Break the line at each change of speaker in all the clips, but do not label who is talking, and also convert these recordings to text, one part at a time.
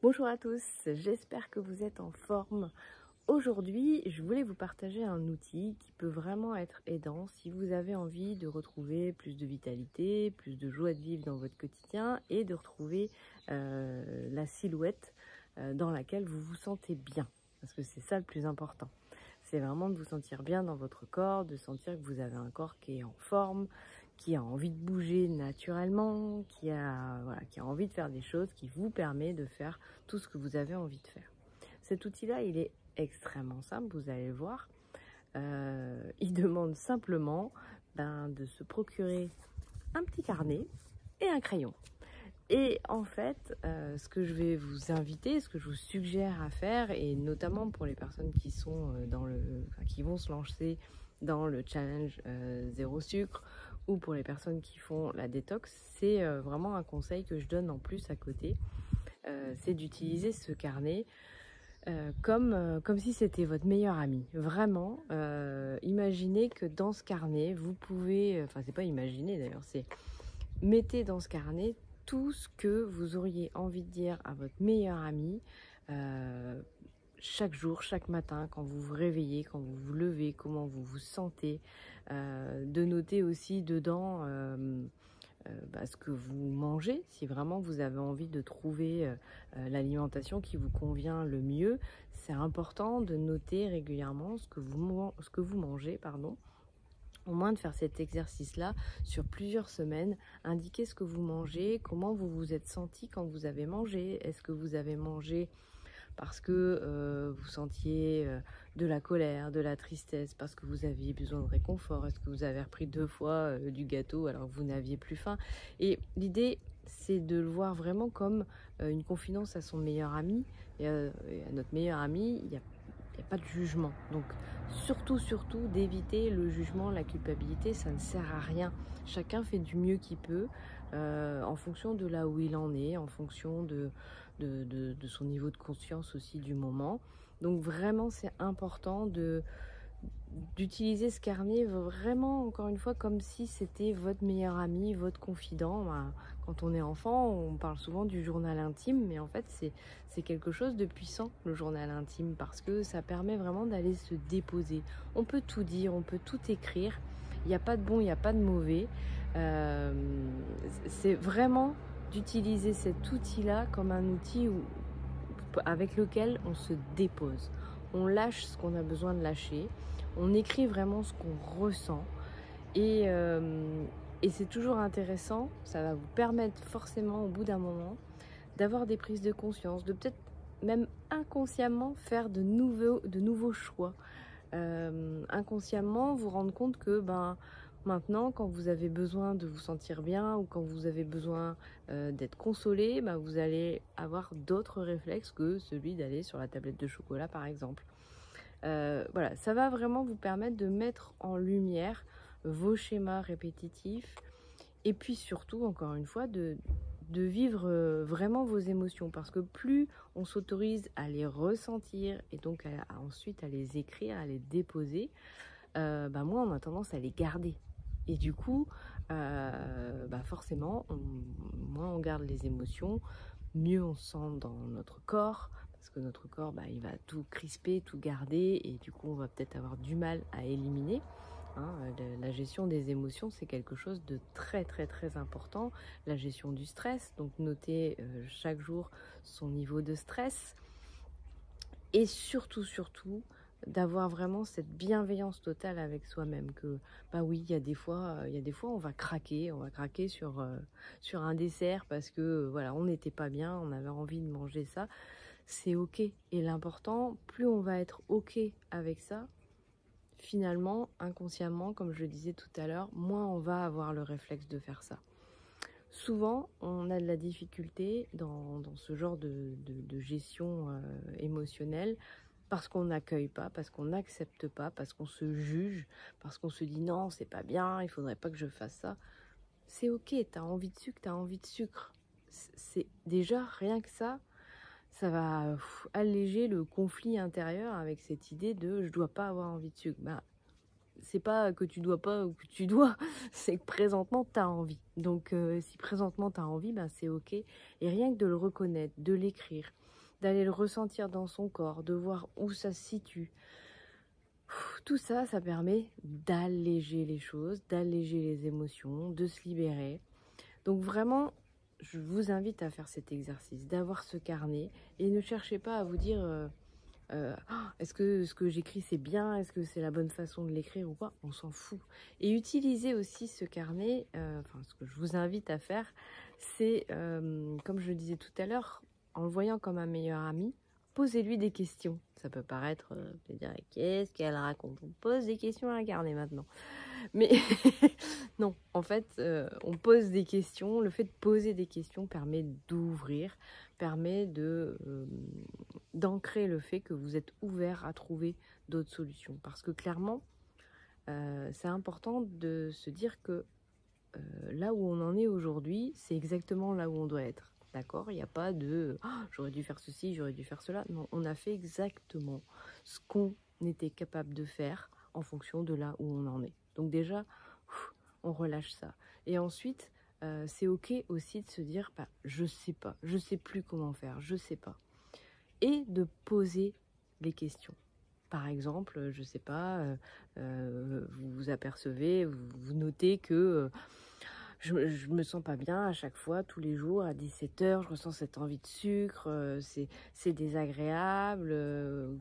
Bonjour à tous, j'espère que vous êtes en forme. Aujourd'hui, je voulais vous partager un outil qui peut vraiment être aidant si vous avez envie de retrouver plus de vitalité, plus de joie de vivre dans votre quotidien et de retrouver la silhouette dans laquelle vous vous sentez bien. Parce que c'est ça le plus important. C'est vraiment de vous sentir bien dans votre corps, de sentir que vous avez un corps qui est en forme, qui a envie de bouger naturellement, qui a envie de faire des choses, qui vous permet de faire tout ce que vous avez envie de faire. Cet outil-là, il est extrêmement simple, vous allez le voir. Il demande simplement de se procurer un petit carnet et un crayon. Et en fait, ce que je vais vous inviter, ce que je vous suggère à faire, et notamment pour les personnes qui sont qui vont se lancer dans le challenge zéro sucre, ou pour les personnes qui font la détox, c'est vraiment un conseil que je donne en plus à côté. C'est d'utiliser ce carnet comme si c'était votre meilleur ami. Vraiment, imaginez que dans ce carnet, vous pouvez, enfin c'est pas imaginer d'ailleurs, c'est mettez dans ce carnet tout ce que vous auriez envie de dire à votre meilleur ami chaque jour, chaque matin, quand vous vous réveillez, quand vous vous levez, comment vous vous sentez, de noter aussi dedans ce que vous mangez, si vraiment vous avez envie de trouver l'alimentation qui vous convient le mieux. C'est important de noter régulièrement ce que vous mangez, pardon. Au moins de faire cet exercice-là sur plusieurs semaines, indiquer ce que vous mangez, comment vous vous êtes senti quand vous avez mangé. Est-ce que vous avez mangé parce que vous sentiez de la colère, de la tristesse, parce que vous aviez besoin de réconfort? Est-ce que vous avez repris 2 fois du gâteau alors que vous n'aviez plus faim? Et l'idée, c'est de le voir vraiment comme une confidence à son meilleur ami. Et à notre meilleur ami, il n'y a pas de jugement. Donc surtout d'éviter le jugement, la culpabilité, ça ne sert à rien. Chacun fait du mieux qu'il peut en fonction de là où il en est, en fonction de son niveau de conscience aussi du moment. Donc vraiment c'est important d'utiliser ce carnet vraiment, encore une fois, comme si c'était votre meilleur ami, votre confident. Quand on est enfant, on parle souvent du journal intime, mais en fait c'est quelque chose de puissant, le journal intime, parce que ça permet vraiment d'aller se déposer. On peut tout dire, on peut tout écrire, il n'y a pas de bon, il n'y a pas de mauvais. C'est vraiment d'utiliser cet outil-là comme un outil avec lequel on se dépose. On lâche ce qu'on a besoin de lâcher, on écrit vraiment ce qu'on ressent, et c'est toujours intéressant, ça va vous permettre forcément au bout d'un moment d'avoir des prises de conscience, de peut-être même inconsciemment faire de nouveaux choix. Inconsciemment vous rendre compte que maintenant, quand vous avez besoin de vous sentir bien ou quand vous avez besoin d'être consolé, vous allez avoir d'autres réflexes que celui d'aller sur la tablette de chocolat par exemple. Voilà, ça va vraiment vous permettre de mettre en lumière vos schémas répétitifs, et puis surtout, encore une fois, de vivre vraiment vos émotions, parce que plus on s'autorise à les ressentir et donc ensuite à les écrire, à les déposer, moins on a tendance à les garder. Et du coup, forcément, moins on garde les émotions, mieux on se sent dans notre corps, parce que notre corps, il va tout crisper, tout garder, et du coup, on va peut-être avoir du mal à éliminer. La gestion des émotions, c'est quelque chose de très important. La gestion du stress, donc noter chaque jour son niveau de stress, et surtout d'avoir vraiment cette bienveillance totale avec soi-même, que oui, il y a des fois on va craquer sur un dessert parce que voilà, on n'était pas bien, on avait envie de manger ça, c'est ok. Et l'important, plus on va être ok avec ça, finalement, inconsciemment, comme je le disais tout à l'heure, moins on va avoir le réflexe de faire ça. Souvent, on a de la difficulté dans ce genre de gestion émotionnelle, parce qu'on n'accueille pas, parce qu'on n'accepte pas, parce qu'on se juge, parce qu'on se dit non, c'est pas bien, il faudrait pas que je fasse ça. C'est ok, t'as envie de sucre, c'est déjà rien que ça va alléger le conflit intérieur avec cette idée de je dois pas avoir envie de sucre. c'est pas que tu dois pas ou que tu dois, c'est que présentement tu as envie. Donc si présentement tu as envie, ben c'est ok. Et rien que de le reconnaître, de l'écrire, d'aller le ressentir dans son corps, de voir où ça se situe. Tout ça, ça permet d'alléger les choses, d'alléger les émotions, de se libérer. Donc vraiment, je vous invite à faire cet exercice, d'avoir ce carnet et ne cherchez pas à vous dire est-ce que ce que j'écris c'est bien, est-ce que c'est la bonne façon de l'écrire ou pas, on s'en fout. Et utilisez aussi ce carnet, enfin ce que je vous invite à faire, c'est comme je le disais tout à l'heure, en le voyant comme un meilleur ami, posez-lui des questions. Ça peut paraître, dire qu'est-ce qu'elle raconte, on pose des questions à un carnet maintenant. Mais non, en fait, on pose des questions. Le fait de poser des questions permet d'ouvrir, permet d'ancrer le fait que vous êtes ouvert à trouver d'autres solutions. Parce que clairement, c'est important de se dire que là où on en est aujourd'hui, c'est exactement là où on doit être. D'accord? Il n'y a pas de j'aurais dû faire ceci, j'aurais dû faire cela. Non, on a fait exactement ce qu'on était capable de faire en fonction de là où on en est. Donc déjà, on relâche ça. Et ensuite, c'est ok aussi de se dire, bah, je sais pas, je sais plus comment faire, je sais pas. Et de poser les questions. Par exemple, je sais pas, vous vous apercevez, vous notez que je me sens pas bien à chaque fois, tous les jours, à 17 h, je ressens cette envie de sucre, c'est désagréable,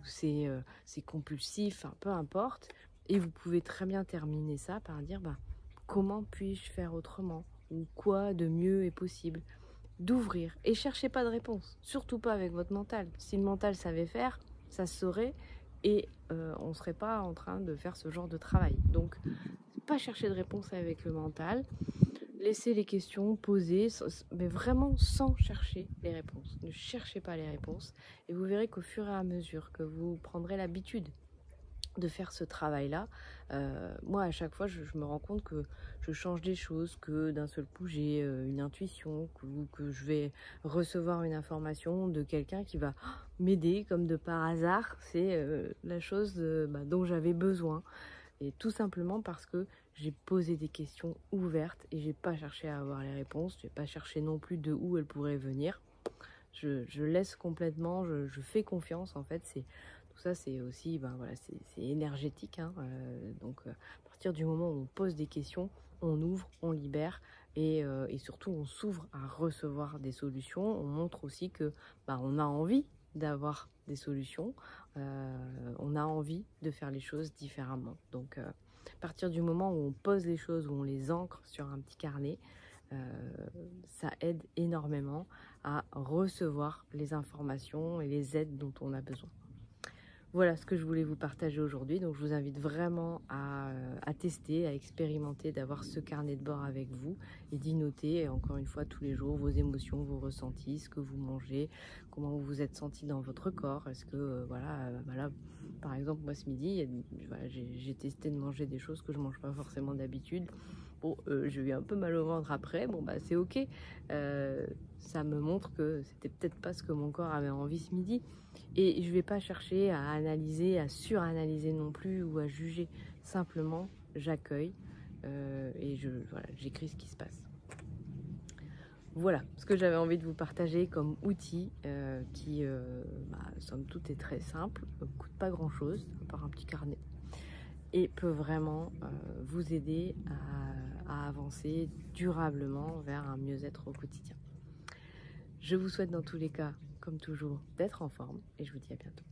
c'est compulsif, enfin, peu importe. Et vous pouvez très bien terminer ça par dire, bah, comment puis-je faire autrement? Ou quoi de mieux est possible? D'ouvrir. Et cherchez pas de réponse, surtout pas avec votre mental. Si le mental savait faire, ça se saurait et on serait pas en train de faire ce genre de travail. Donc, pas chercher de réponse avec le mental. Laissez les questions posées, mais vraiment sans chercher les réponses. Ne cherchez pas les réponses et vous verrez qu'au fur et à mesure que vous prendrez l'habitude de faire ce travail-là, moi à chaque fois je me rends compte que je change des choses, que d'un seul coup j'ai une intuition, que je vais recevoir une information de quelqu'un qui va m'aider comme de par hasard. C'est la chose dont j'avais besoin. Et tout simplement parce que j'ai posé des questions ouvertes et j'ai pas cherché à avoir les réponses. J'ai pas cherché non plus de où elles pourraient venir. Je laisse complètement, je fais confiance en fait. Tout ça, c'est aussi, ben voilà, c'est énergétique. Hein, donc à partir du moment où on pose des questions, on ouvre, on libère et surtout on s'ouvre à recevoir des solutions. On montre aussi que on a envie d'avoir des solutions. On a envie de faire les choses différemment. Donc, à partir du moment où on pose les choses, où on les ancre sur un petit carnet, ça aide énormément à recevoir les informations et les aides dont on a besoin. Voilà ce que je voulais vous partager aujourd'hui. Donc, je vous invite vraiment à tester, à expérimenter, d'avoir ce carnet de bord avec vous et d'y noter, encore une fois, tous les jours, vos émotions, vos ressentis, ce que vous mangez, comment vous vous êtes senti dans votre corps. Est-ce que, là, par exemple, moi, ce midi, j'ai testé de manger des choses que je ne mange pas forcément d'habitude. Bon, j'ai eu un peu mal au ventre après. Bon, c'est ok. Ça me montre que c'était peut-être pas ce que mon corps avait envie ce midi. Et je ne vais pas chercher à analyser, à suranalyser non plus ou à juger. Simplement, j'accueille et j'écris ce qui se passe. Voilà ce que j'avais envie de vous partager comme outil qui, somme toute, est très simple, ne coûte pas grand-chose, à part un petit carnet, et peut vraiment vous aider à avancer durablement vers un mieux-être au quotidien. Je vous souhaite dans tous les cas, comme toujours, d'être en forme et je vous dis à bientôt.